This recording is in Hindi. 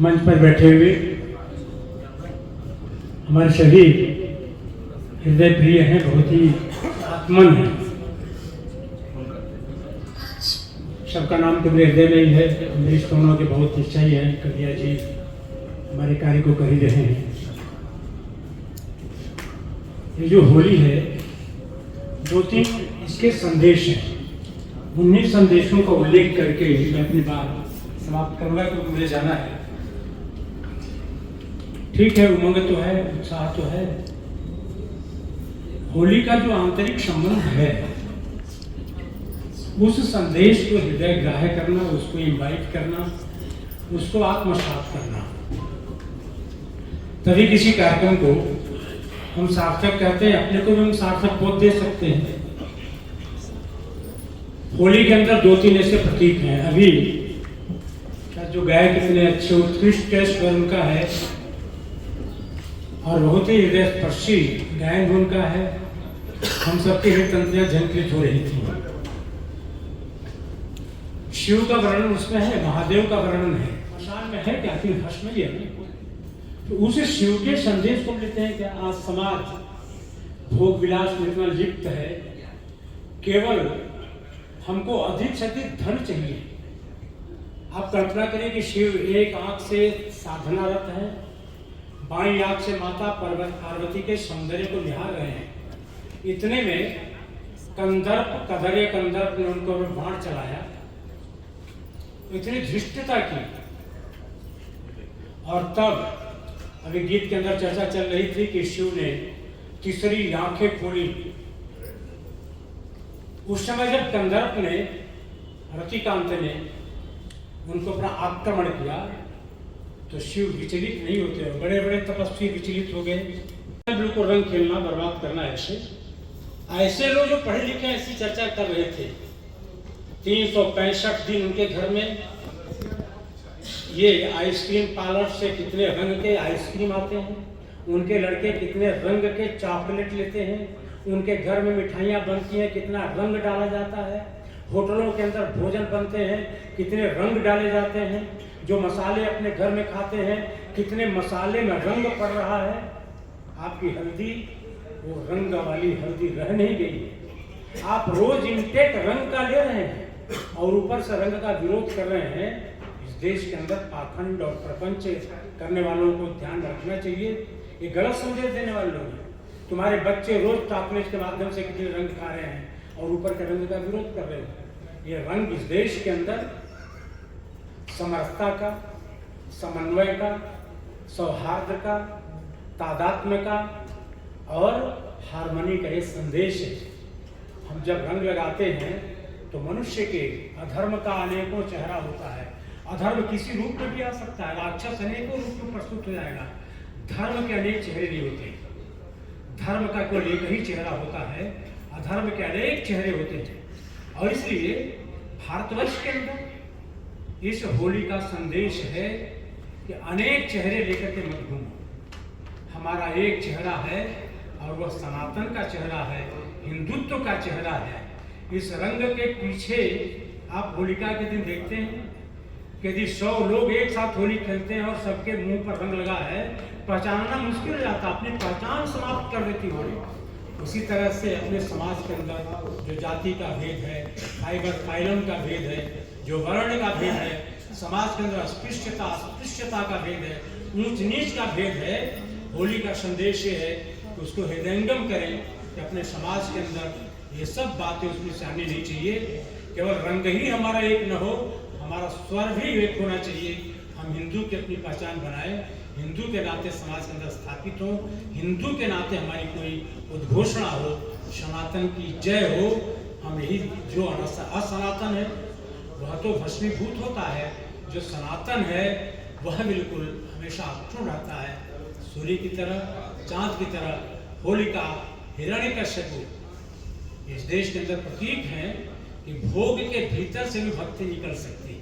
मंच पर बैठे हुए हमारे सभी हृदय प्रिय हैं, बहुत ही आत्मन हैं। सबका नाम तो मेरे हृदय में ही है। अमरीश दोनों के बहुत निश्चय है। कविया जी हमारे कार्य को कर ही रहे हैं। ये जो होली है, 2-3 इसके संदेश हैं। उन्हीं संदेशों का उल्लेख करके मैं अपनी बात समाप्त करूंगा, क्योंकि मुझे जाना है। ठीक है, उमंग तो है, उत्साह तो है। होली का जो आंतरिक संबंध है, उस संदेश को हृदय ग्राह्य करना, उसको इनवाइट करना, उसको आत्मसात करना, तभी किसी कार्यक्रम को हम सार्थक कहते हैं। अपने को भी हम सार्थक बोध दे सकते हैं। होली के अंदर 2-3 ऐसे प्रतीक हैं। अभी जो गायक इतने अच्छे उत्कृष्ट स्वर उनका है और बहुत ही हृदय स्पर्शी गायन उनका है। हम सबके हृदय तंत्रियां झंकृत हो रही थी। शिव का वर्णन उसमें है, महादेव का वर्णन है। मशान में है क्या? फिर हर्ष में ही है। तो उसे शिव के संदेश को लेते हैं क्या? आज समाज भोग विलास में इतना लिप्त है, केवल हमको अधिक से अधिक धन चाहिए। आप कल्पना करें कि शिव एक आंख से साधनारत है, बाईं आंख से माता पार्वती के सौंदर्य को निहार रहे हैं। इतने में कंदर्प ने उनको बाण चलाया, इतनी धृष्टता की। और तब अभी गीत के अंदर चर्चा चल रही थी कि शिव ने तीसरी आंखें खोली। उस समय जब कंदर्प ने, रतिकांत ने उनको अपना आक्रमण किया, तो शिव विचलित नहीं होते। बड़े बड़े तपस्वी विचलित हो गए। को रंग खेलना, बर्बाद करना, ऐसे लोग जो पढ़े लिखे ऐसी चर्चा कर रहे थे। 365 दिन उनके घर में ये आइसक्रीम पार्लर से कितने रंग के आइसक्रीम आते हैं, उनके लड़के कितने रंग के चॉकलेट लेते हैं, उनके घर में मिठाइयाँ बनती हैं, कितना रंग डाला जाता है, होटलों के अंदर भोजन बनते हैं, कितने रंग डाले जाते हैं, जो मसाले अपने घर में खाते हैं, कितने मसाले में रंग पड़ रहा है। आपकी हल्दी वो रंग वाली हल्दी रह नहीं गई। आप रोज इंटेक रंग का ले रहे हैं और ऊपर से रंग का विरोध कर रहे हैं। इस देश के अंदर पाखंड और प्रपंच करने वालों को ध्यान रखना चाहिए। ये गलत संदेश देने वाले लोग हैं। तुम्हारे बच्चे रोज चॉकलेट के माध्यम से कितने रंग खा रहे हैं और ऊपर के रंग का विरोध कर रहे हैं। ये रंग इस देश के अंदर समरसता का, समन्वय का, सौहार्द का, तादात्म्य का और हार्मनी का ये संदेश है। हम जब रंग लगाते हैं तो मनुष्य के अधर्म का अनेकों चेहरा होता है। अधर्म किसी रूप में भी आ सकता है, राक्षस अनेकों रूप में प्रस्तुत हो जाएगा। धर्म के अनेक चेहरे नहीं होते। धर्म का कोई एक ही चेहरा होता है, अधर्म के अनेक चेहरे होते हैं। और इसलिए भारतवर्ष के अंदर इस होली का संदेश है कि अनेक चेहरे लेकर के मत घूमो। हमारा एक चेहरा है और वह सनातन का चेहरा है, हिंदुत्व का चेहरा है। इस रंग के पीछे आप होलिका के दिन देखते हैं कि यदि 100 लोग एक साथ होली खेलते हैं और सबके मुंह पर रंग लगा है, पहचानना मुश्किल हो जाता, अपनी पहचान समाप्त कर देती होली। उसी तरह से अपने समाज के अंदर जो जाति का भेद है, फाइलम का भेद है, जो वर्ण का भेद है, समाज के अंदर अस्पृश्यता का भेद है, ऊंच नीच का भेद है, होली का संदेश ये है कि उसको हृदयंगम करें कि अपने समाज के अंदर ये सब बातें उसमें से आनी नहीं चाहिए। केवल रंग ही हमारा एक न हो, हमारा स्वर भी एक होना चाहिए। हम हिंदू की अपनी पहचान बनाएं, हिंदू के नाते समाज के अंदर स्थापित हो, हिंदू के नाते हमारी कोई उद्घोषणा हो, सनातन की जय हो। हम यही, जो असनातन है वह तो भस्मीभूत होता है, जो सनातन है वह बिल्कुल हमेशा अक्षुण रहता है। सूर्य की तरह, चांद की तरह होलिका, हिरण्यकश्यप इस देश के अंदर प्रतीक हैं कि भोग के भीतर से भी भक्ति निकल सकती है।